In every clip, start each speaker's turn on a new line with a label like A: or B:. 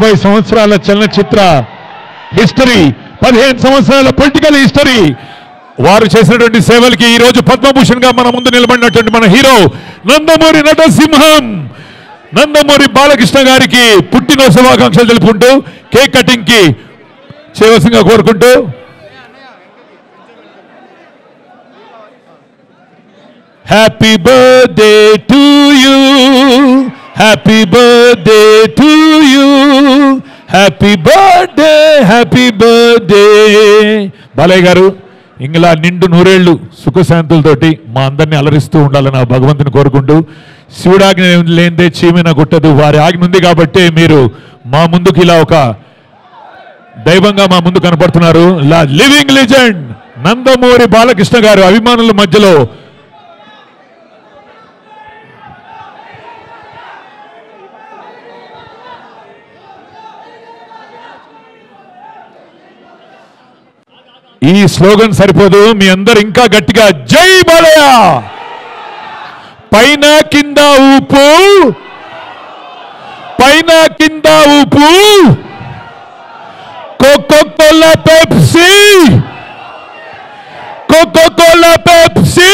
A: 30 సంవత్సరాల చలనచిత్ర హిస్టరీ, 15 సంవత్సరాల పొలిటికల్ హిస్టరీ, వారు చేసినటువంటి సేవలకి ఈ రోజు పద్మభూషణ్ గా మన ముందు నిలబడినటువంటి మన హీరో నందమూరి నటసింహం నందమూరి బాలకృష్ణ గారికి పుట్టిన శుభాకాంక్షలు తెలుపుకుంటూ కేక్ కటింగ్ కి చేయవలసిందిగా కోరుకుంటూ happy birthday to you, happy birthday to you, happy birthday, happy birthday. Balayya గారు ఇంగ్లా నిండు నూరేళ్లు సుఖశాంతులతోటి మా అందరినీ అలరిస్తూ ఉండాలని ఆ భగవంతుని కోరుకుంటూ, శివుడాజ్ఞ లేనిదే చీమిన గుట్టదు, వారి ఆజ్ఞ ఉంది కాబట్టి మీరు మా ముందుకు ఇలా ఒక దైవంగా మా ముందు కనపడుతున్నారు. లివింగ్ లెజెండ్ నందమూరి బాలకృష్ణ గారు అభిమానుల మధ్యలో ఈ స్లోగన్ సరిపోదు, మీ అందరు ఇంకా గట్టిగా జై బాలయ్య, పైన కింద ఊపు, పైన కింద ఊపు, Coca Cola Pepsi, Coca Cola Pepsi.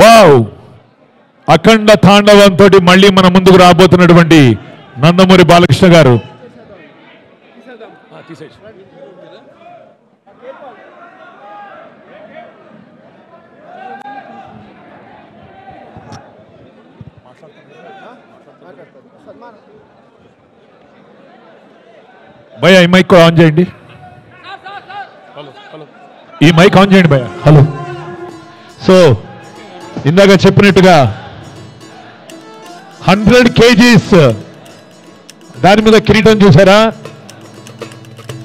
A: Wow, Akhanda తాండవంతో మళ్ళీ మన ముందుకు రాబోతున్నటువంటి నందమూరి బాలకృష్ణ గారు. భయ్యా ఈ మైక్ ఆన్ చేయండి, ఈ మైక్ ఆన్ చేయండి భయ్యా. హలో. సో ఇందాక చెప్పినట్టుగా 100 kgs దాని మీద కిరీటం చూసారా,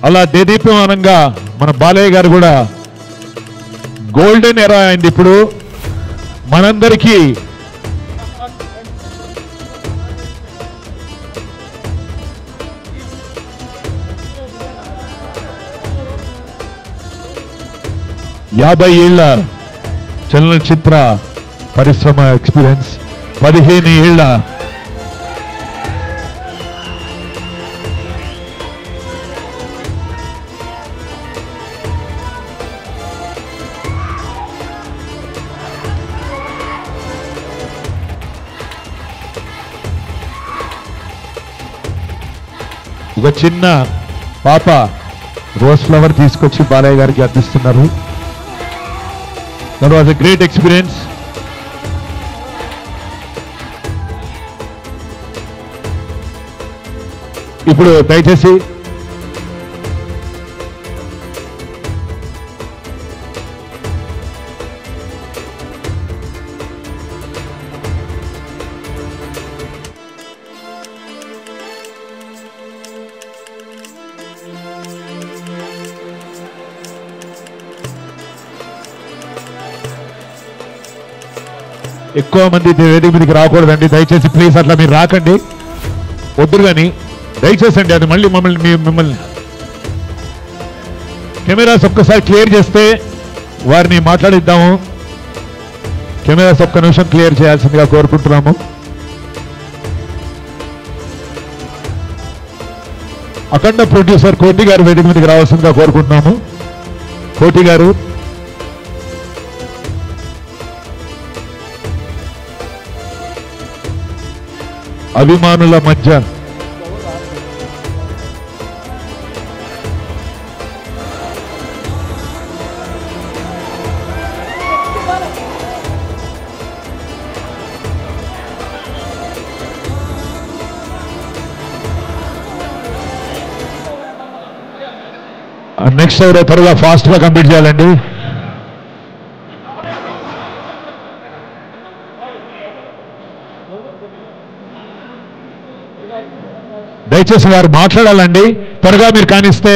A: అలా దేదీప్యమానంగా మన బాలయ్య గారు కూడా గోల్డెన్ ఎరా అయింది. ఇప్పుడు మనందరికీ యాభై ఏళ్ల చలనచిత్ర పరిశ్రమ ఎక్స్పీరియన్స్, 15 ఏళ్ల ఒక చిన్న పాప రోజ్ ఫ్లవర్ తీసుకొచ్చి బాలయ్య గారికి అందిస్తున్నారు. That was a great experience. ఇప్పుడు దయచేసి ఎక్కువ మంది వేదిక మీదకి రాకూడదండి, దయచేసి ప్లీజ్ అట్లా మీరు రాకండి, వద్దురు కానీ దయచేసి అండి. అది మళ్ళీ మిమ్మల్ని కెమెరాస్ ఒక్కసారి క్లియర్ చేస్తే వారిని మాట్లాడిద్దాము. కెమెరాస్ ఒక్క నిమిషం క్లియర్ చేయాల్సిందిగా కోరుకుంటున్నాము. అఖండ ప్రొడ్యూసర్ కోటి గారు వేదిక మీదకి రావాల్సిందిగా కోరుకుంటున్నాము. కోటి గారు అభిమానుల మధ్య నెక్స్ట్ ఎవరో త్వరగా ఫాస్ట్ గా కంప్లీట్ చేయాలండి. దయచేసి వారు మాట్లాడాలండి, త్వరగా మీరు కానిస్తే.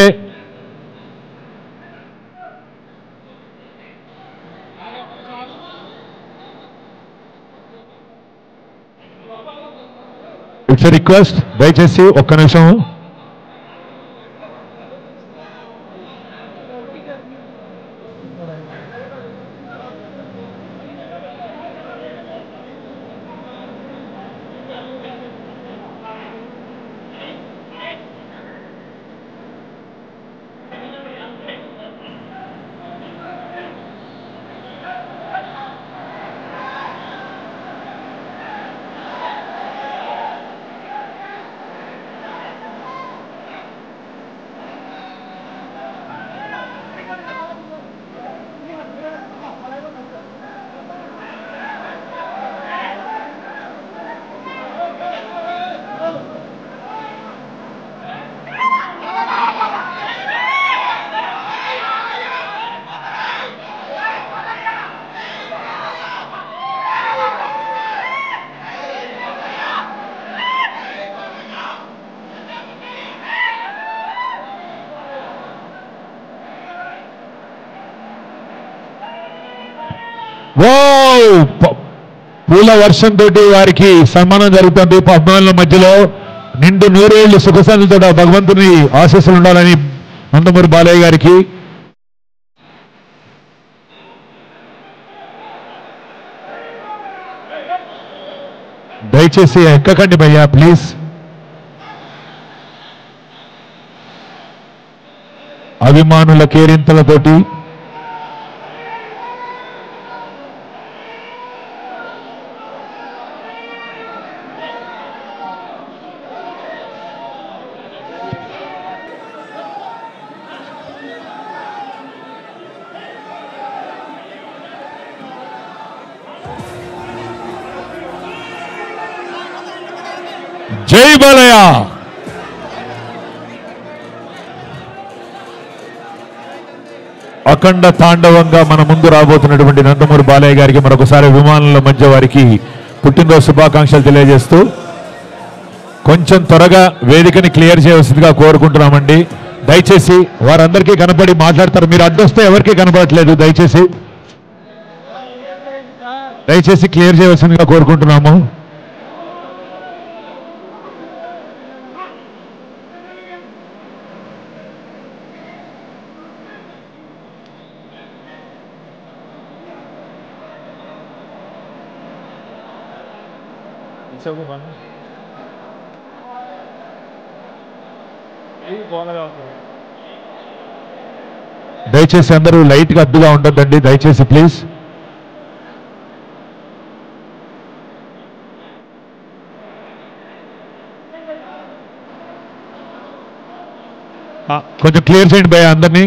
A: ఇట్స్ ఎ రిక్వెస్ట్, దయచేసి ఒక్క నిమిషం. ఓ పూల వర్షంతో వారికి సన్మానం జరుగుతుంది. అభిమానుల మధ్యలో నిండు నూరేళ్లు సుఖశాంతితో భగవంతుని ఆశీస్సులు ఉండాలని నందమూరి బాలయ్య గారికి. దయచేసి ఎక్కకండి భయ్యా ప్లీజ్. అభిమానుల కేరింతలతోటి జై బాలయ్య. అఖండ తాండవంగా మన ముందు రాబోతున్నటువంటి నందమూరి బాలయ్య గారికి మరొకసారి అభిమానుల మధ్య వారికి పుట్టినరోజు శుభాకాంక్షలు తెలియజేస్తూ కొంచెం త్వరగా వేదికని క్లియర్ చేయవలసిందిగా కోరుకుంటున్నామండి. దయచేసి వారందరికీ కనపడి మాట్లాడతారు. మీరు అడ్డొస్తే ఎవరికీ కనపడట్లేదు. దయచేసి క్లియర్ చేయవలసిందిగా కోరుకుంటున్నాము. దయచేసి అందరూ లైట్గా అడ్డుగా ఉండొద్దండి దయచేసి ప్లీజ్. కొంచెం క్లియర్ చేయండి భయ అందరినీ.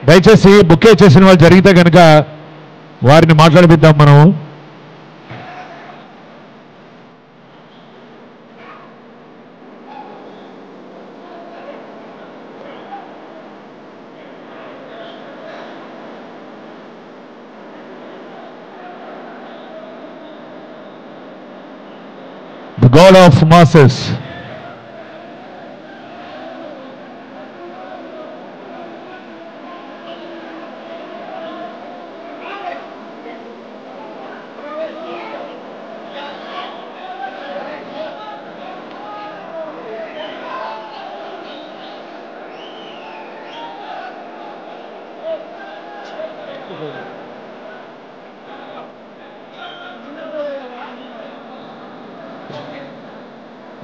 A: దయచేసి బుకే చేసిన వాళ్ళు జరిగితే కనుక వారిని మాట్లాడిపిద్దాం మనము. The God of masses.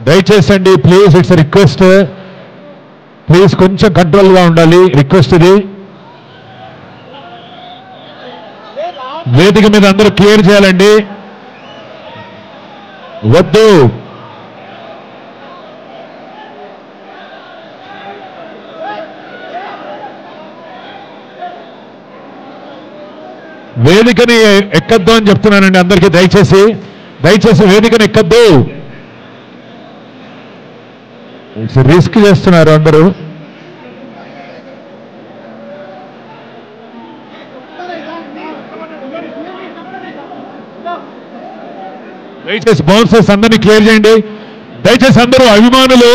A: దయచేసి అండి ప్లీజ్, ఇట్స్ రిక్వెస్ట్, ప్లీజ్ కొంచెం కంట్రోల్గా ఉండాలి, రిక్వెస్ట్ ఇది. వేదిక మీద అందరూ క్లియర్ చేయాలండి. వద్దు వేదికని ఎక్కద్దు అని చెప్తున్నానండి అందరికీ. దయచేసి వేదికని ఎక్కద్దు. రిస్క్ చేస్తున్నారు అందరూ. దయచేసి బౌన్సర్స్ అందరినీ క్లియర్ చేయండి. దయచేసి అందరూ అభిమానులు,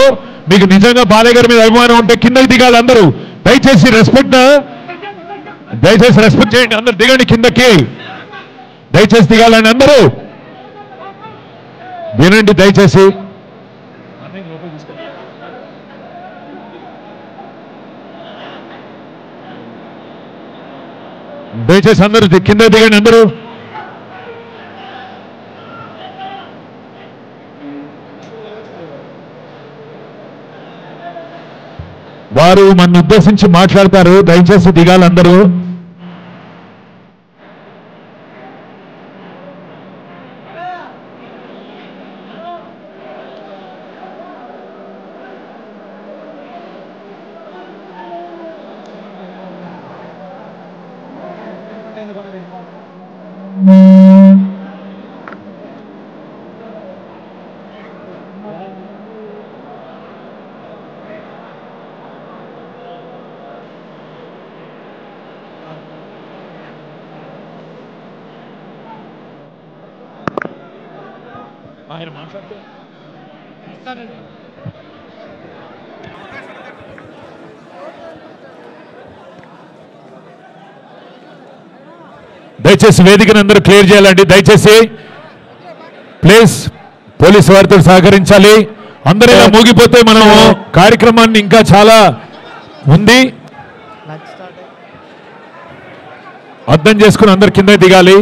A: మీకు నిజంగా బాలయ్య గారి మీద అభిమానం ఉంటే కిందకి దిగాలి అందరూ. దయచేసి రెస్పెక్ట్ చేయండి. అందరు దిగండి కిందకి. దయచేసి దిగాలండి అందరూ. వినండి దయచేసి. దయచేసి అందరూ కింద దిగండి అందరూ. వారు మన ఉద్దేశించి మాట్లాడతారు. దయచేసి దిగాలి అందరూ. ఆయన మాట్లాడితే దయచేసి వేదికను అందరూ క్లియర్ చేయాలండి. దయచేసి ప్లీజ్ పోలీసు వారితో సహకరించాలి. అందరూ ఇలా మూగిపోతే మనం కార్యక్రమాన్ని ఇంకా చాలా ఉంది అర్థం చేసుకుని అందరు కింద దిగాలి.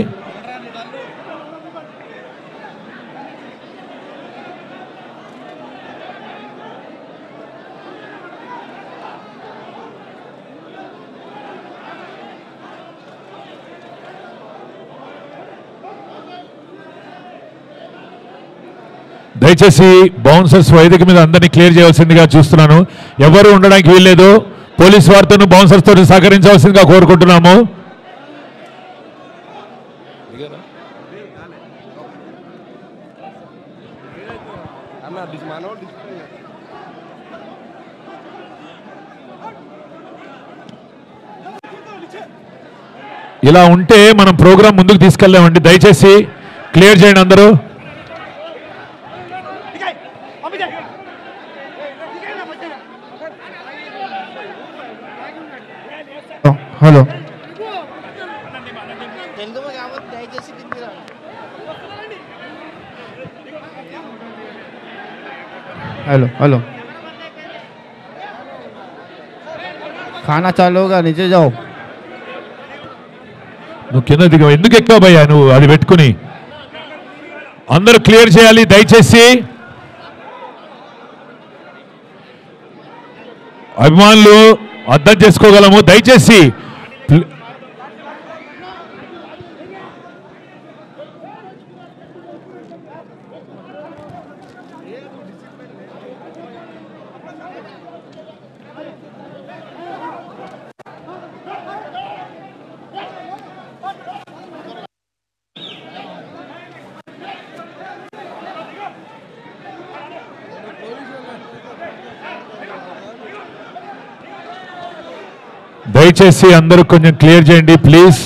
A: దయచేసి బౌన్సర్స్ వేదిక మీద అందరినీ క్లియర్ చేయాల్సిందిగా చూస్తున్నాను. ఎవరు ఉండడానికి వీల్లేదు. పోలీసు వారితో బౌన్సర్స్తో సహకరించవలసిందిగా కోరుకుంటున్నాము. ఇలా ఉంటే మనం ప్రోగ్రాం ముందుకు తీసుకెళ్ళామండి. దయచేసి క్లియర్ చేయండి అందరూ.
B: హలో हेलो हेलो खाना चालू होगा नीचे जाओ
A: నువ్వు కింద దిగవు. ఎందుకు ఎక్కావు భయ్యా నువ్వు? అది పెట్టుకుని అందరూ క్లియర్ చేయాలి దయచేసి. అభిమానులు అర్థం చేసుకోగలము. దయచేసి దయచేసి అందరూ కొంచెం క్లియర్ చేయండి ప్లీజ్.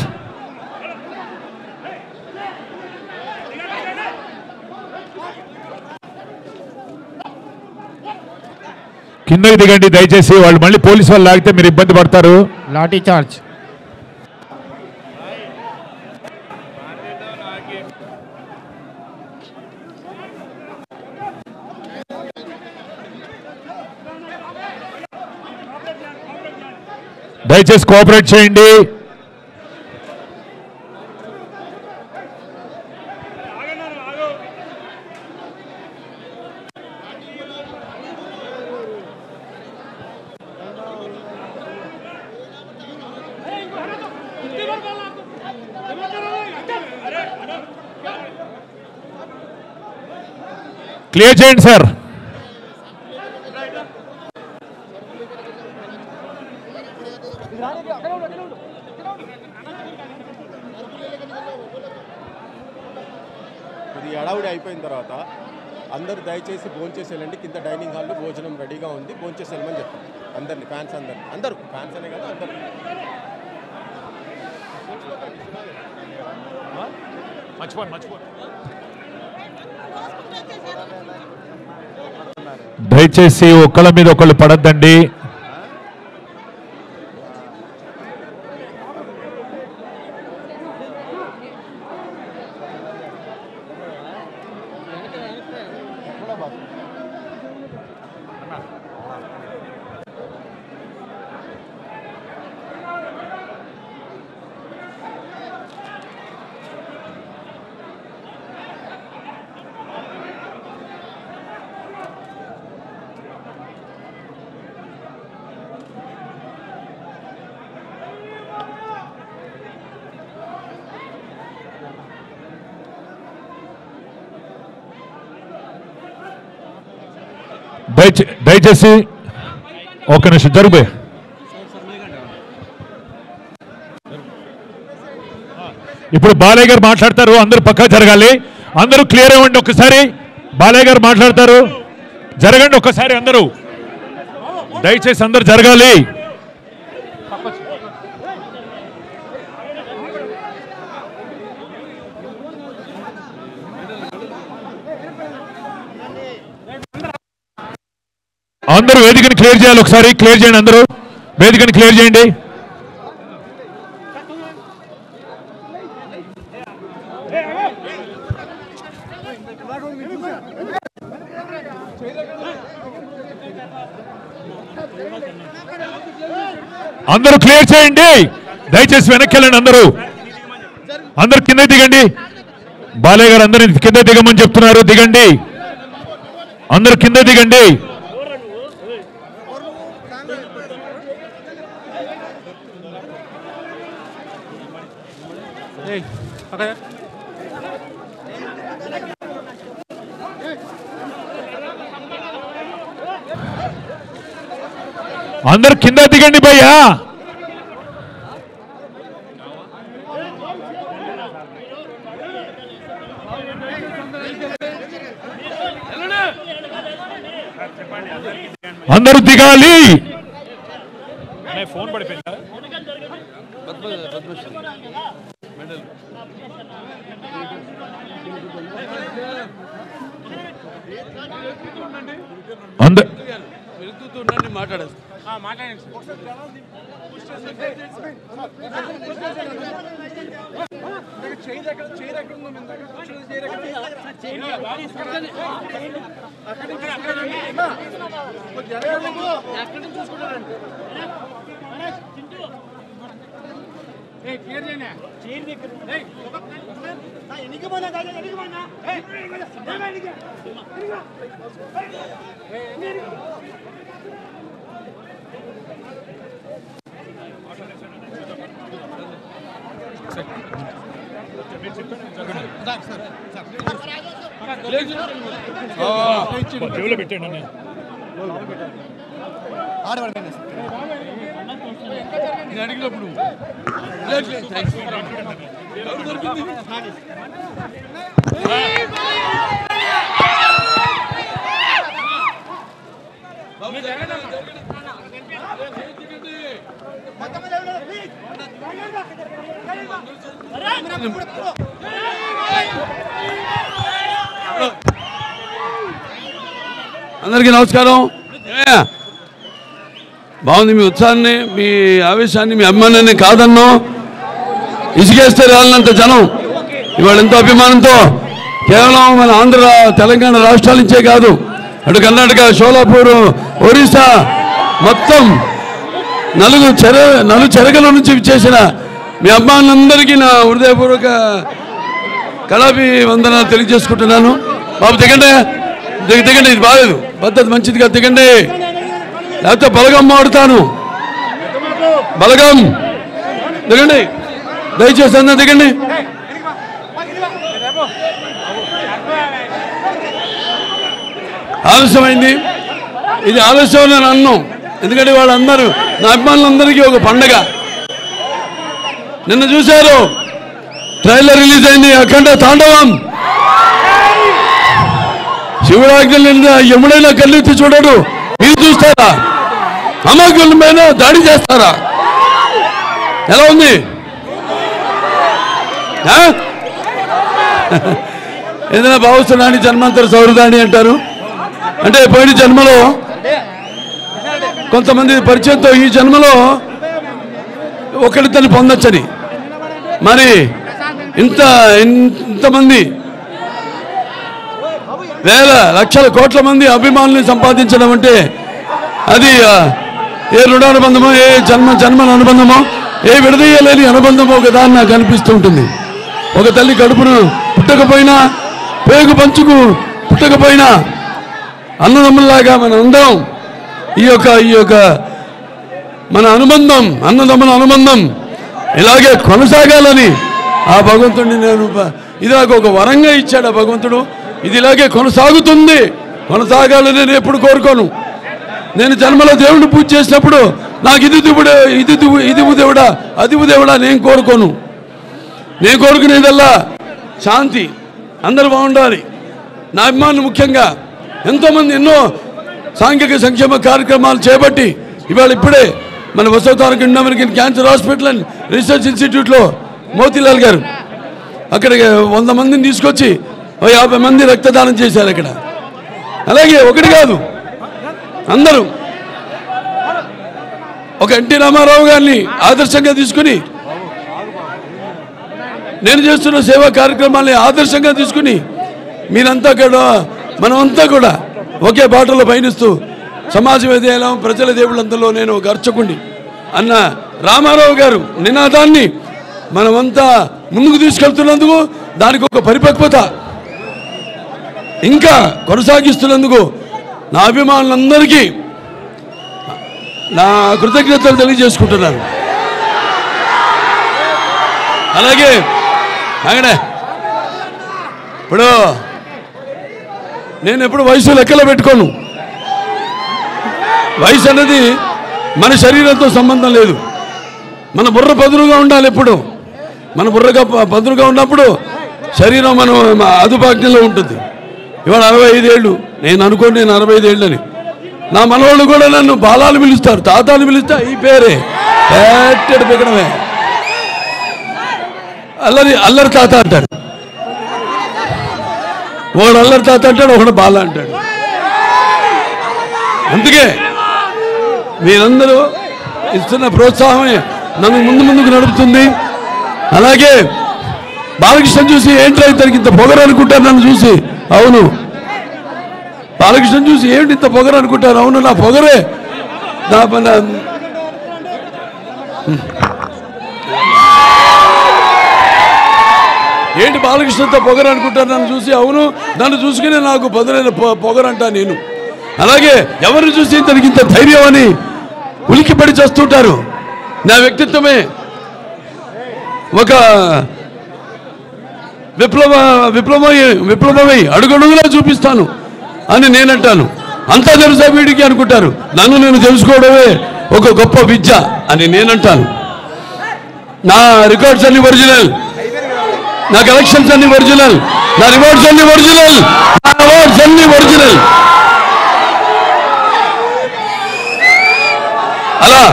A: కిందకి దిగండి దయచేసి. వాళ్ళు మళ్ళీ పోలీసు వాళ్ళు లాగితే మీరు ఇబ్బంది పడతారు.
B: లాఠీ చార్జ్
A: దయచేసి కోఆపరేట్ చేయండి. క్లియర్ చేయండి సార్.
C: ఇది అడవుడి అయిపోయిన తర్వాత అందరూ దయచేసి భోంచేసి వెళ్ళండి. కింద డైనింగ్ హాల్లో భోజనం రెడీగా ఉంది, భోంచేసి వెళ్ళమని చెప్పండి అందరినీ. ఫ్యాన్స్ అందరూ ఫ్యాన్స్ అనే కదా అందరూ.
A: దయచేసి ఒకళ్ళ మీద ఒకళ్ళు పడద్దండి. దయచేసి ఒక నిమిషం జరుగు. ఇప్పుడు బాలయ్య గారు మాట్లాడతారు. అందరూ పక్కా జరగాలి. అందరూ క్లియర్ అవ్వండి ఒక్కసారి. బాలయ్య గారు మాట్లాడతారు. జరగండి ఒక్కసారి అందరూ. దయచేసి అందరూ జరగాలి. అందరూ వేదికని క్లియర్ చేయాలి. ఒకసారి క్లియర్ చేయండి. అందరూ వేదికని క్లియర్ చేయండి. అందరూ క్లియర్ చేయండి, దయచేసి వెనక్కి వెళ్ళండి. అందరూ కింద దిగండి. బాలయ్య గారు అందరిని కింద దిగమని చెప్తున్నారు, దిగండి, అందరూ కింద దిగండి. అందరు కింద దిగండి భయ్యా. అందరూ దిగాలి. ఫోన్ పడిపోయిందా? పెట్టండి. అడిగినప్పుడు
D: అందరికీ నమస్కారం. బాగుంది మీ ఉత్సాహాన్ని, మీ ఆవేశాన్ని, మీ అభిమానాన్ని కాదన్నో. ఇసుకేస్తే రాలినంత జనం ఇవాళ ఎంతో అభిమానంతో కేవలం మన ఆంధ్ర తెలంగాణ రాష్ట్రాల నుంచే కాదు, అటు కర్ణాటక, షోలాపూర్, ఒరిస్సా మొత్తం నలు చెరగల నుంచి చేసిన మీ అభిమానులందరికీ నా హృదయపూర్వక కళాభి వందనాలు తెలియజేసుకుంటున్నాను. బాబు దిగండి, దిగండి, ఇది బాలేదు, పద్ధతి మంచిదిగా దిగండి, లేకపోతే బలగం మాడుతాను. బలగం దిగండి, దయచేసి అందరూ దిగండి. ఆలస్యమైంది, ఇది ఆలస్యం నేను అన్నాను, ఎందుకంటే వాళ్ళందరూ నా అభిమానులందరికీ ఒక పండగ. నిన్న చూశారు, ట్రైలర్ రిలీజ్ అయింది, అఖండ తాండవం. శివరాజ్ఞ ఎముడైనా కళ్ళెత్తి చూడడు, మీరు చూస్తారా? అమాయకుల మీద దాడి చేస్తారా? ఎలా ఉంది? ఏదైనా భావిస్తున్నాని జన్మాంతర సౌరదాని అంటారు, అంటే పోయిన జన్మలో కొంతమంది పరిచయంతో ఈ జన్మలో ఒకరితోని పొందొచ్చని. మరి ఇంతమంది వేల లక్షల కోట్ల మంది అభిమానుల్ని సంపాదించడం అంటే అది ఏ రుణానుబంధమో, ఏ జన్మల అనుబంధమో, ఏ విడదీయలేని అనుబంధమో కదా అని నాకు అనిపిస్తూ ఉంటుంది. ఒక తల్లి కడుపును పుట్టకపోయినా, పేగు పంచుకు పుట్టకపోయినా, అన్నదమ్ముల్లాగా మన అందరం ఈ యొక్క మన అనుబంధం, అన్నదమ్ముల అనుబంధం ఇలాగే కొనసాగాలని ఆ భగవంతుడిని ఇది నాకు ఒక వరంగా ఇచ్చాడు ఆ భగవంతుడు. ఇది ఇలాగే కొనసాగాలని నేను ఎప్పుడు కోరుకోను. నేను జన్మలో దేవుడిని పూజ చేసినప్పుడు నాకు ఇది దేవుడా, అది దేవుడా నేను కోరుకోను. నేను కోరుకునేదల్లా శాంతి, అందరూ బాగుండాలి. నా అభిమానులు ముఖ్యంగా ఎంతోమంది ఎన్నో సాంఘిక సంక్షేమ కార్యక్రమాలు చేపట్టి ఇప్పుడే మన వసవతారక Indo American cancer hospital and research ఇన్స్టిట్యూట్లో మోతీలాల్ గారు అక్కడికి 100 మందిని తీసుకొచ్చి 50 మంది రక్తదానం చేశారు అక్కడ. అలాగే ఒకటి కాదు, అందరూ ఒక ఎన్టీ రామారావు గారిని ఆదర్శంగా తీసుకుని నేను చేస్తున్న సేవా కార్యక్రమాల్ని ఆదర్శంగా తీసుకుని మీరంతా కూడా మనమంతా కూడా ఒకే బాటలో పయనిస్తూ సమాజ విద్యాలయం ప్రజల దేవుళ్ళందరిలో నేను ఒక అర్చకుడిని అన్న రామారావు గారు నినాదాన్ని మనమంతా ముందుకు తీసుకెళ్తున్నందుకు దానికి ఒక పరిపక్వత ఇంకా కొనసాగిస్తున్నందుకు నా అభిమానులందరికీ నా కృతజ్ఞతలు తెలియజేసుకుంటున్నాను. అలాగే ఇప్పుడు నేను ఎప్పుడు వయసు లెక్కలో పెట్టుకోను. వయసు అనేది మన శరీరంతో సంబంధం లేదు. మన బుర్ర పదురుగా ఉండాలి. ఎప్పుడు మన బుర్రగా పదురుగా ఉన్నప్పుడు శరీరం మనం అదుపాజ్ఞలో ఉంటుంది. ఇవాళ 65 ఏళ్ళు నేను అనుకోండి, నేను 65 ఏళ్ళని. నా మనవాళ్ళు కూడా నన్ను బాలాలు పిలుస్తారు, తాతాలు పిలుస్తా ఈ పేరే పెట్టడు పెక్కడమే. అల్లరి తాత అంటాడు, ఒకడు అల్లరి తాత అంటాడు, ఒకడు బాల అంటాడు. అందుకే మీరందరూ ఇస్తున్న ప్రోత్సాహమే నన్ను ముందుకు నడుపుతుంది. అలాగే బాలకృష్ణ చూసి ఏంట్రా ఇతనికి ఇంత పొగరు అనుకుంటారు నన్ను చూసి. అవును, బాలకృష్ణ చూసి ఏంటి ఇంత పొగరు అనుకుంటారు. అవును, నా పొగరే ఏంటి బాలకృష్ణతో పొగరు అనుకుంటారు నన్ను చూసి. అవును, నన్ను చూసుకునే నాకు బదులైన పొగరు అంటా నేను. అలాగే ఎవరిని చూసి తనకి ఇంత ధైర్యం అని ఉలికిపడి చేస్తుంటారు. నా వ్యక్తిత్వమే ఒక విప్లవమై అడుగడుగులా చూపిస్తాను అని నేనంటాను. అంతా తెలుసా వీడికి అనుకుంటారు. నన్ను నేను తెలుసుకోవడమే ఒక గొప్ప విద్య అని నేనంటాను. నా రికార్డ్స్ అన్ని ఒరిజినల్, నా కలెక్షన్స్ అన్ని ఒరిజినల్, నా రివార్డ్స్ అన్ని ఒరిజినల్, నా అవార్డ్స్ అన్ని ఒరిజినల్. అలా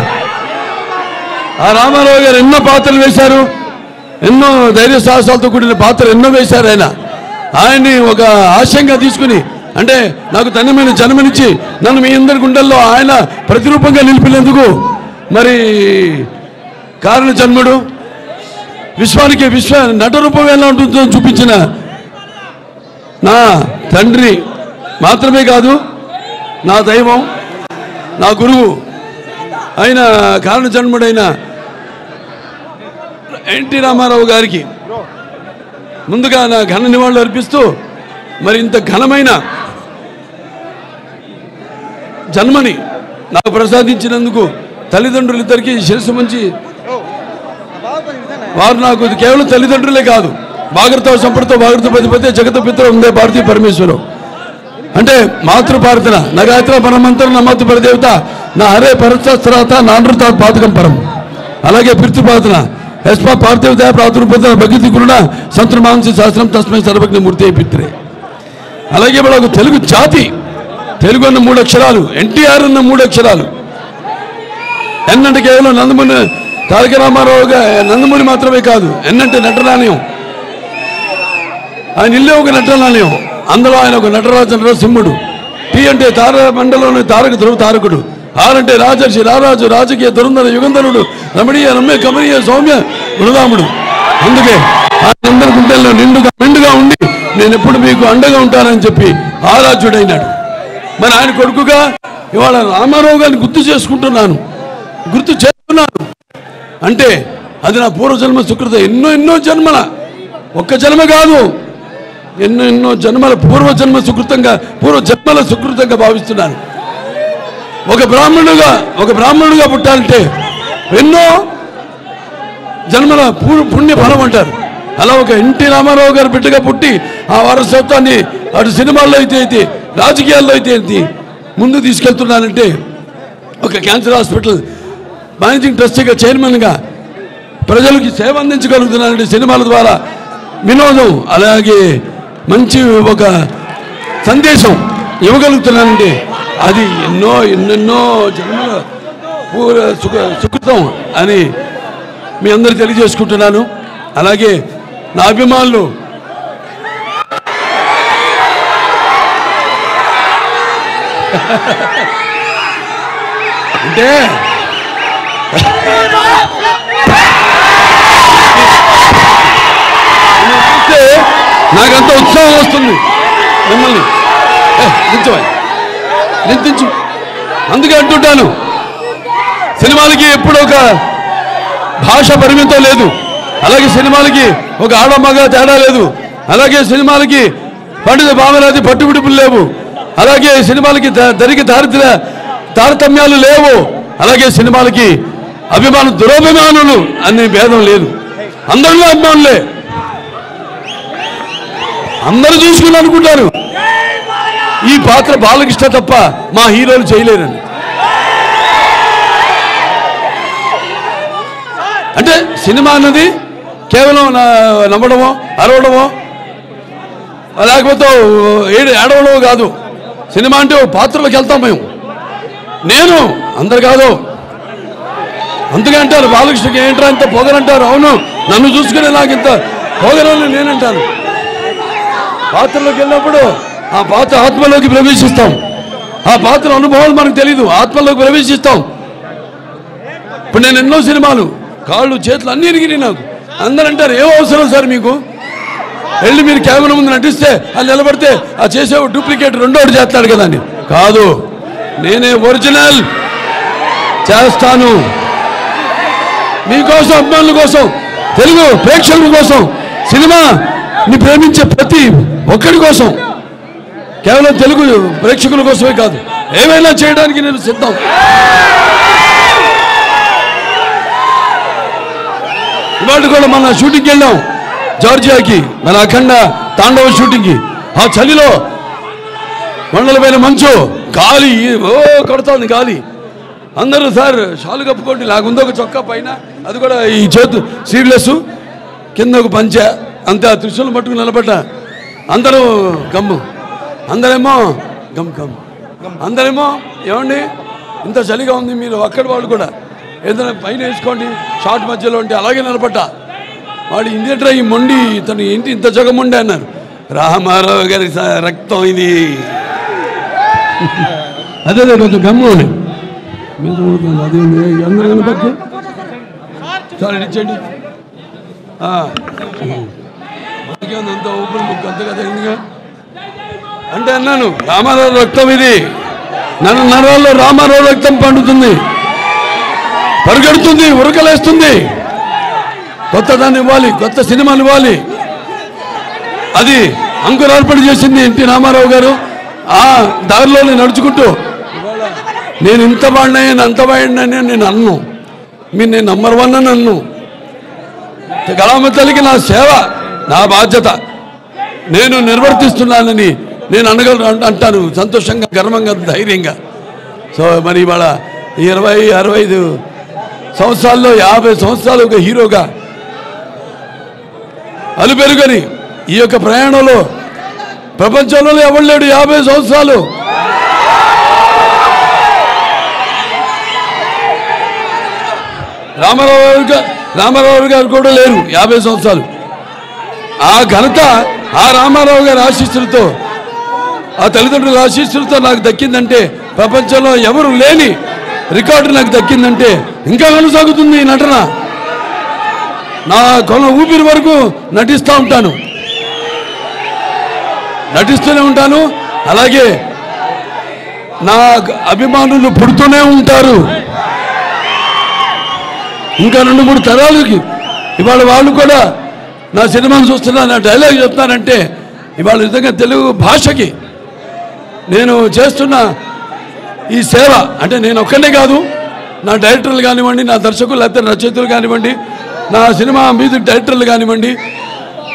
D: ఆ రామారావు గారు ఎన్నో పాత్రలు వేశారు, ఎన్నో ధైర్య సాహసాలతో కూడిన పాత్రలు ఎన్నో వేశారు. ఆయన్ని ఒక ఆశయంగా తీసుకుని, అంటే నాకు తన్యమైన జన్మనిచ్చి నన్ను మీ అందరి గుండెల్లో ఆయన ప్రతిరూపంగా నిలిపినందుకు మరి కారణ జన్ముడు విశ్వానికి నటరూపం ఎలా ఉంటుందో చూపించిన నా తండ్రి మాత్రమే కాదు, నా దైవం, నా గురువు అయిన కారణ జన్ముడైన ఎన్టీ రామారావు గారికి ముందుగా నా ఘన నివాళులు అర్పిస్తూ, మరి ఇంత ఘనమైన జన్మని నాకు ప్రసాదించినందుకు తల్లిదండ్రులిద్దరికీ శిరస్సు మంచి, వారు నాకు కేవలం తల్లిదండ్రులే కాదు, భాగరత సంపృత భాగరత పతిపతి జగత పిత్ర ఉందే భారతీయ పరమేశ్వరం అంటే మాతృపార్థన నగాత్ర పరమంతరం నా మాతృపరదేవత నా హరే పరశాస్త్రాత నానృత పాతకం పరం. అలాగే పితృపార్థన యస్మా పార్థివత ప్రాతుర్పత భగతి గురుణ సంతృమాంసి శాస్త్రం తస్మై సర్వజ్ఞ మూర్తి పిత్రే. అలాగే మనకు తెలుగు జాతి, తెలుగు అన్న 3 అక్షరాలు, ఎన్టీఆర్ అన్న 3 అక్షరాలు. ఎన్ అంటే కేవలం నందమూరి తారక రామారావు నందమూరి మాత్రమే కాదు. ఎన్ అంటే నటనాలయం, ఆయన ఇల్లే ఒక నటనాలయం, అందులో ఆయన ఒక నటరాజ నరసింహుడు. టీ అంటే తార మండలంలోని తారక ధ్రువ తారకుడు. ఆర్ అంటే రాజర్షి రారాజు రాజకీయ దురంధర యుగంధరుడు రమణీయ రమ్య కమనీయ సౌమ్య గురురాముడు. అందుకే అందరి గుండెల్లో నిండుగా ఉండి నేను ఎప్పుడు మీకు అండగా ఉంటానని చెప్పి ఆరాధ్యుడైనాడు. మరి ఆయన కొడుకుగా ఇవాళ రామారావు గారిని గుర్తు చేస్తున్నాను అంటే అది నా పూర్వజన్మ సుకృత. ఎన్నో జన్మల, ఒక్క జన్మ కాదు, ఎన్నో జన్మల పూర్వజన్మల సుకృతంగా భావిస్తున్నాను. ఒక బ్రాహ్మణుడుగా పుట్టాలంటే ఎన్నో జన్మల పుణ్య ఫలం అంటారు. అలా ఒక ఎన్టీ రామారావు గారు బిడ్డగా పుట్టి ఆ వారసత్వాన్ని అటు సినిమాల్లో అయితే రాజకీయాల్లో అయితే ముందు తీసుకెళ్తున్నానంటే, ఒక క్యాన్సర్ హాస్పిటల్ మేనేజింగ్ ట్రస్టీగా చైర్మన్గా ప్రజలకి సేవ అందించగలుగుతున్నానంటే సినిమాల ద్వారా వినోదం, అలాగే మంచి ఒక సందేశం ఇవ్వగలుగుతున్నానంటే అది ఎన్నెన్నో జన్మల సుకృతం అని మీ అందరూ తెలియజేసుకుంటున్నాను. అలాగే నా అభిమానులు అంటే నాకంత ఉత్సాహం వస్తుంది మిమ్మల్ని నింతించు. అందుకే అంటుంటాను, సినిమాలకి ఎప్పుడు ఒక భాష పరిమితం లేదు, అలాగే సినిమాలకి ఒక ఆడమగ తేడా లేదు, అలాగే సినిమాలకి పండిత భావనాది పట్టుబిడుపులు లేవు, అలాగే సినిమాలకి దరికి తారతమ్యాలు లేవు, అలాగే సినిమాలకి దురభిమానులు అనే భేదం లేదు. అందరిలో అభిమానులే, అందరూ చూసుకుని అనుకుంటారు ఈ పాత్ర బాలకృష్ణ తప్ప మా హీరోలు చేయలేరని. అంటే సినిమా అన్నది కేవలం నమ్మడమో అరవడమో లేకపోతే ఏడవడమో కాదు. సినిమా అంటే పాత్రలోకి వెళ్తాం మేము. నేను అందరు కాదు. అందుకే అంటారు బాలకృష్ణకి ఏంట్రా ఇంత పొగరంటారు. అవును, నన్ను చూసుకునే నాకు ఇంత పొగరని నేనంటాను. పాత్రలోకి వెళ్ళినప్పుడు ఆ పాత్ర ఆత్మలోకి ప్రవేశిస్తాం. ఆ పాత్ర అనుభవాలు మనకు తెలీదు, ఆత్మలోకి ప్రవేశిస్తాం. ఇప్పుడు నేను ఎన్నో సినిమాలు కాళ్ళు చేతులు అన్నీ ఇరిగినాయి నాకు. అందరూ అంటారు ఏం అవసరం సార్ మీకు, వెళ్ళి మీరు కెమెరా ముందు నటిస్తే అది నిలబడితే ఆ చేసే డూప్లికేట్ రెండోటి చేస్తాడు కదా అని. కాదు, నేనే ఒరిజినల్ చేస్తాను. మీకోసం, అభిమానుల కోసం, తెలుగు ప్రేక్షకుల కోసం, సినిమాని ప్రేమించే ప్రతి ఒక్కడి కోసం, కేవలం తెలుగు ప్రేక్షకుల కోసమే కాదు, ఏమైనా చేయడానికి నేను సిద్ధం. ఇవాళ కూడా మన షూటింగ్కి వెళ్ళాం జార్జియాకి, మన అఖండ తాండవ షూటింగ్కి. ఆ చలిలో మండలమైన మంచు, గాలి కొడుతోంది గాలి. అందరూ సార్ షాలు కప్పుకోండి, లాగుందో ఒక చొక్కా పైన, అది కూడా ఈ చేతు సీరియస్ కింద ఒక పంచ, అంతే. ఆ త్రిశూలం పట్టుకుని నిలబడ్డ అందరూ గమ్ము, అందరేమో గమ్ గమ్, అందరేమో ఏమండి ఇంత చలిగా ఉంది, మీరు అక్కడి వాళ్ళు కూడా ఏదైనా పైన వేసుకోండి షార్ట్ మధ్యలో ఉంటే. అలాగే నిలబడ్డా. వాడు ఇండియట్రా ఈ మొండి, ఇతను ఏంటి ఇంత జగముండే అన్నారు. రామారావు గారి రక్తం ఇది. అదే కొంచెం గమ్ము అదే అందరూ కనపచ్చు సార్ ఇచ్చండి. అంత ఊపిరి ముక్కు అంత కదా ఎందుగా అంటే అన్నాను, రామారావు రక్తం ఇది, నన్ను నరాల్లో రామారావు రక్తం పండుతుంది, పరిగెడుతుంది, ఉరకలేస్తుంది. కొత్త దాన్ని ఇవ్వాలి, కొత్త సినిమాలు ఇవ్వాలి. అది అంకురార్పణ చేసింది ఎన్టీ రామారావు గారు. ఆ దారిలోనే నడుచుకుంటూ నేను ఇంత వాడినాయని అంత వాడినాయని నేను అన్ను, మీరు నేను నంబర్ 1 అని అన్ను. కళామ తల్లికి నా సేవ, నా బాధ్యత నేను నిర్వర్తిస్తున్నానని నేను అంటాను సంతోషంగా, గర్వంగా, ధైర్యంగా. సో మరి ఇవాళ 20-65 సంవత్సరాల్లో 50 సంవత్సరాలు ఒక హీరోగా అలుపెరుగని ఈ యొక్క ప్రయాణంలో ప్రపంచంలో ఎవరు లేడు 50 సంవత్సరాలు. రామారావు గారు కూడా లేరు 50 సంవత్సరాలు. ఆ ఘనత ఆ రామారావు గారి ఆశీస్సులతో, ఆ తల్లిదండ్రుల ఆశీస్సులతో నాకు దక్కిందంటే, ప్రపంచంలో ఎవరు లేని రికార్డు నాకు దక్కిందంటే ఇంకా కొనసాగుతుంది ఈ నటన. నా కొన ఊపిరి వరకు నటిస్తూ ఉంటాను, నటిస్తూనే ఉంటాను. అలాగే నా అభిమానులు పుడుతూనే ఉంటారు. ఇంకా 2-3 తరాలకి ఇవాళ వాళ్ళు కూడా నా సినిమాను చూస్తున్నా, నా డైలాగ్ చెప్తానంటే ఇవాళ నిజంగా తెలుగు భాషకి నేను చేస్తున్న ఈ సేవ అంటే నేను ఒక్కనే కాదు, నా డైరెక్టర్లు కానివ్వండి, నా దర్శకులు లేకపోతే రచయితలు కానివ్వండి, నా సినిమా మ్యూజిక్ డైరెక్టర్లు కానివ్వండి,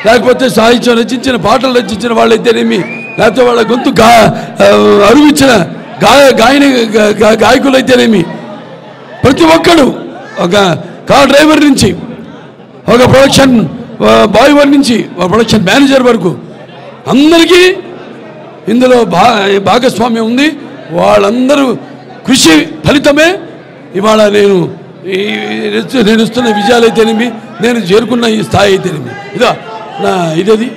D: లేకపోతే సాహిత్యం రచించిన పాటలు రచించిన వాళ్ళైతేనేమి, లేకపోతే వాళ్ళ గొంతు అరువిచ్చిన గాయకులు అయితేనేమి, ప్రతి ఒక్కడు, ఒక కార్ డ్రైవర్ నుంచి ఒక ప్రొడక్షన్ బాయ్ నుంచి ఒక ప్రొడక్షన్ మేనేజర్ వరకు అందరికీ ఇందులో భాగస్వామ్యం ఉంది. వాళ్ళందరూ కృషి ఫలితమే ఇవాళ నేను ఇస్తున్న విజయాలు అయితేనేమి, నేను చేరుకున్న ఈ స్థాయి అయితేనేమి. ఇదా నా ఇదేది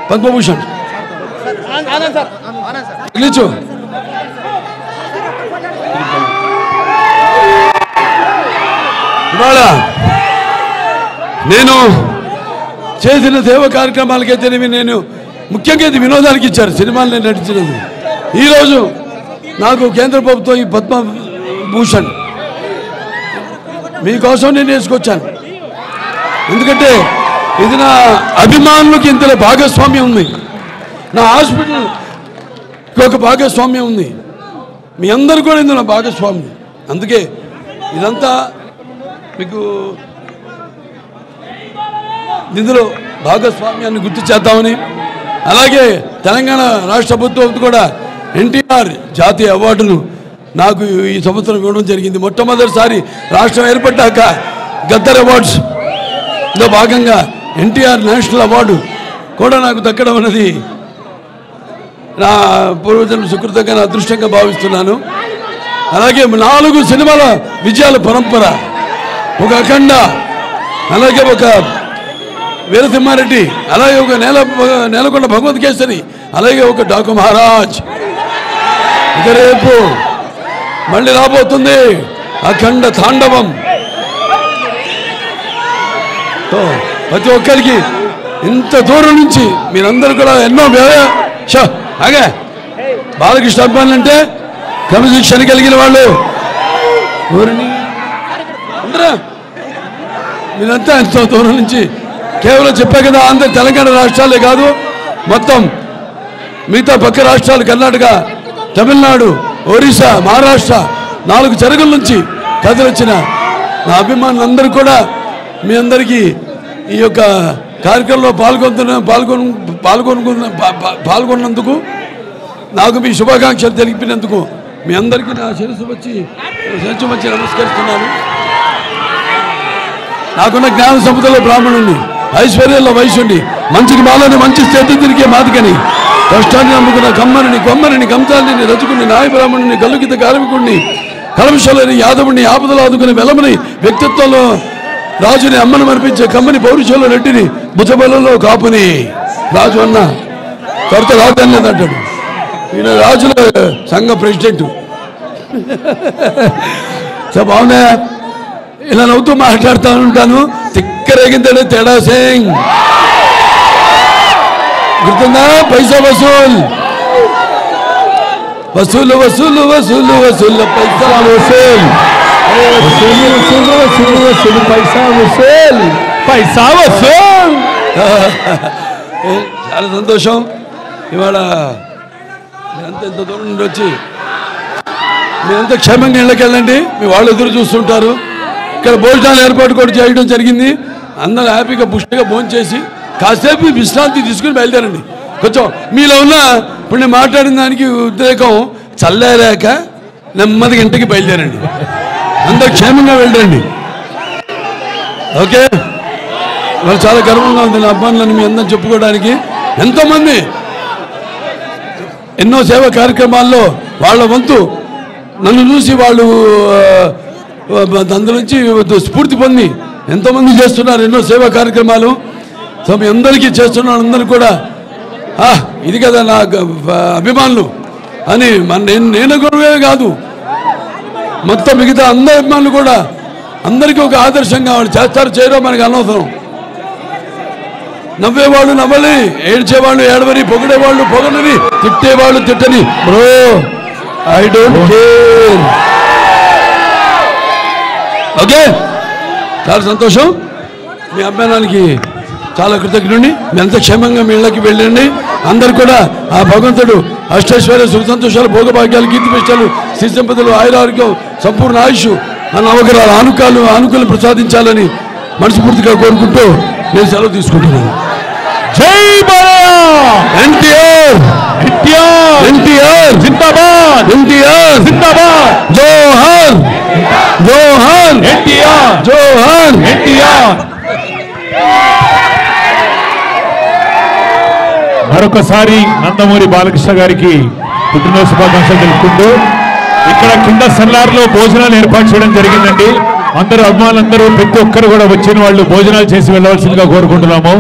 D: పద్మభూషణ్ నిలిచు. ఇవాళ నేను చేసిన సేవ కార్యక్రమాలకైతేనేమి నేను ముఖ్యంగా ఇది వినోదానికి ఇచ్చారు సినిమాలు నేను నటించినది. ఈరోజు నాకు కేంద్ర ప్రభుత్వం ఈ పద్మభూషణ్ మీకోసం నేను వేసుకొచ్చాను. ఎందుకంటే ఇది నా అభిమానులకి ఇంతలో భాగస్వామ్యం ఉంది, నా హాస్పిటల్కి ఒక భాగస్వామ్యం ఉంది, మీ అందరూ కూడా ఇందులో భాగస్వామ్యం. అందుకే ఇదంతా మీకు ఇందులో భాగస్వామ్యాన్ని గుర్తు చేద్దామని, అలాగే తెలంగాణ రాష్ట్ర ప్రభుత్వం కూడా ఎన్టీఆర్ జాతీయ అవార్డును నాకు ఈ సంవత్సరం ఇవ్వడం జరిగింది. మొట్టమొదటిసారి రాష్ట్రం ఏర్పడ్డాక గద్దర్ అవార్డ్స్లో భాగంగా ఎన్టీఆర్ నేషనల్ అవార్డు కూడా నాకు దక్కడం అన్నది నా పూర్వజన్మ సుకృతంగా నా అదృష్టంగా భావిస్తున్నాను. అలాగే 4 సినిమాల విజయాల పరంపర, ఒక అఖండ, అలాగే ఒక వీరసింహారెడ్డి, అలాగే ఒక నేలకొండ భగవత్ కేసరి, అలాగే ఒక డాకు మహారాజ్. ఇక రేపు మళ్ళీ రాబోతుంది అఖండ తాండవం. ప్రతి ఒక్కరికి ఇంత దూరం నుంచి మీరందరూ కూడా ఎన్నో అగే బాలకృష్ణ అభిమానులు అంటే క్రమశిక్షణ కలిగిన వాళ్ళు మీరంతా ఎంతో దూరం నుంచి కేవలం చెప్పా కదా, ఆంధ్ర తెలంగాణ రాష్ట్రాలే కాదు, మొత్తం మిగతా పక్క రాష్ట్రాలు కర్ణాటక, తమిళనాడు, ఒరిస్సా, మహారాష్ట్ర 4 చెరుగుల నుంచి కథలొచ్చిన నా అభిమానులందరూ కూడా మీ అందరికీ ఈ యొక్క కార్యక్రమంలో పాల్గొన్నందుకు నాకు మీ శుభాకాంక్షలు తెలిపినందుకు మీ అందరికీ నా శిరస్సు వచ్చి నమస్కరిస్తున్నాను. నాకున్న జ్ఞాన సంపదలో బ్రాహ్మణుణ్ణి, ఐశ్వర్యంలో వైశ్యుణ్ణి, మంచికి మాలని మంచి స్థితి తిరిగే మాదికని, కష్టాన్ని నమ్ముకున్న కొమ్మరిని కంసాలిని రచుకుని నాయ బ్రాహ్మణుని గల్లుకిత కార్మికుడిని కలమశలని యాదవుని ఆపదలు ఆదుకుని వెలమని వ్యక్తిత్వంలో రాజుని అమ్మను మరిపించే కమ్మని పౌరుషంలో రెడ్డిని భుజబలలో కాపుని రాజు అన్న కొరత రాజు లేదంటాడు. ఈయన రాజుల సంఘ ప్రెసిడెంట్. బాగున్నా ఇలా నవ్వుతూ మాట్లాడుతూ ఉంటాను. తిక్కరేగింతాడు తేడా సింగ్, గుర్తుందా? పైసా వసూల్ వసూలు వసూలు వసూలు వసూలు పైసా వసూల్ పైసా వసూల్ పైసా వసూల్. చాలా సంతోషం. ఇవాళ మీరంతా ఎంత దూరం నుండి వచ్చి మీరంతా క్షేమంగా ఇళ్ళకి వెళ్ళండి. మీ వాళ్ళు ఎదురు చూస్తుంటారు. ఇక్కడ భోజనాలు ఏర్పాటు కూడా చేయడం జరిగింది. అందరూ హ్యాపీగా పుష్టిగా భోజనం చేసి కాసేపు విశ్రాంతి తీసుకుని బయలుదేరండి. కొంచెం మీలో ఉన్న ఇప్పుడు నేను మాట్లాడిన దానికి ఉద్రేకం చల్లారాక నెమ్మదిగా ఇంటికి బయలుదేరండి. అందరూ క్షేమంగా వెళ్ళండి. ఓకే, వాళ్ళు చాలా గర్వంగా ఉంది నా అబ్బాయిలను మీ అందరం చెప్పుకోవడానికి. ఎంతోమంది ఎన్నో సేవా కార్యక్రమాల్లో వాళ్ళ వంతు నన్ను చూసి వాళ్ళు అందు నుంచి స్ఫూర్తి పొంది ఎంతోమంది చేస్తున్నారు ఎన్నో సేవా కార్యక్రమాలు. సో మీ అందరికీ చేస్తున్న అందరూ కూడా ఇది కదా నా అభిమానులు అని నేను కూడా కాదు, మొత్తం మిగతా అందరి అభిమానులు కూడా అందరికీ ఒక ఆదర్శంగా వాళ్ళు చేస్తారు చేయడం మనకి అనవసరం. నవ్వేవాళ్ళు నవ్వని, ఏడ్చేవాళ్ళు ఏడవని, పొగిడేవాళ్ళు పొగడని, తిట్టేవాళ్ళు తిట్టని. Bro I don't care. Okay, చాలా సంతోషం. మీ అభిమానానికి చాలా కృతజ్ఞుడిని. మీ అంత క్షేమంగా మీ ఇళ్ళకి వెళ్ళండి. అందరు కూడా ఆ భగవంతుడు అష్టైశ్వర్య సుఖ సంతోషాలు భోగభాగ్యాలు కీర్తిపెట్టాలు శ్రీ సంపదలు ఆయురారోగ్యం సంపూర్ణ ఆయుష్ నవగ్రహాల ఆనుకూలం ప్రసాదించాలని మనస్ఫూర్తిగా కోరుకుంటూ నేను సెలవు తీసుకుంటున్నాను.
A: జై ఎన్టీఆర్, ఎన్టీఆర్, ఎన్టీఆర్ జిందాబాద్, ఎన్టీఆర్ జిందాబాద్, జోహార్ జోహార్ ఎన్టీఆర్, జోహార్ ఎన్టీఆర్. మరొకసారి నందమూరి బాలకృష్ణ గారికి పుట్టినరోజు శుభాకాంక్షలు తెలుపుకుంటూ ఇక్కడ కింద సల్లార్లో భోజనాలు ఏర్పాటు చేయడం జరిగిందండి. అందరూ అభిమానులందరూ ప్రతి ఒక్కరు కూడా వచ్చిన వాళ్ళు భోజనాలు చేసి వెళ్ళవలసిందిగా కోరుకుంటున్నాము.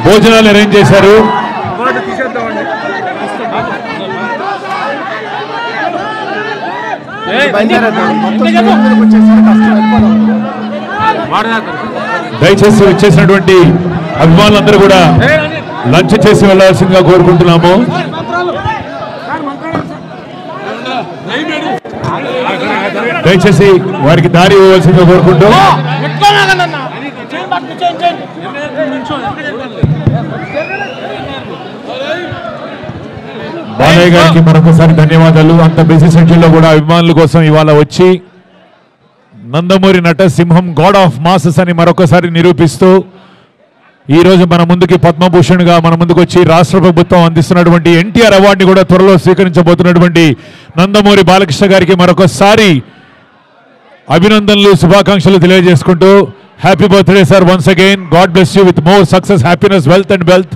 A: భోజనాలు అరేంజ్ చేశారు. దయచేసి వచ్చేసినటువంటి అభిమానులందరూ కూడా లంచ్ చేసి వెళ్ళాల్సిందిగా కోరుకుంటున్నాము. దయచేసి వారికి దారి ఇవ్వాల్సిందిగా కోరుకుంటూ బాలయ్య గారికి మరొకసారి ధన్యవాదాలు. అంత బిజీ షెడ్యూల్లో కూడా అభిమానుల కోసం ఇవాళ వచ్చి నందమూరి నటసింహం గాడ్ ఆఫ్ మాసెస్ అని మరొకసారి నిరూపిస్తూ ఈరోజు మన ముందుకి పద్మభూషణ్గా మన ముందుకు వచ్చి రాష్ట్ర ప్రభుత్వం అందిస్తున్నటువంటి ఎన్టీఆర్ అవార్డుని కూడా త్వరలో స్వీకరించబోతున్నటువంటి నందమూరి బాలకృష్ణ గారికి మరొకసారి అభినందనలు, శుభాకాంక్షలు తెలియజేసుకుంటూ happy birthday sir once again. God bless you with more success, happiness, wealth and wealth.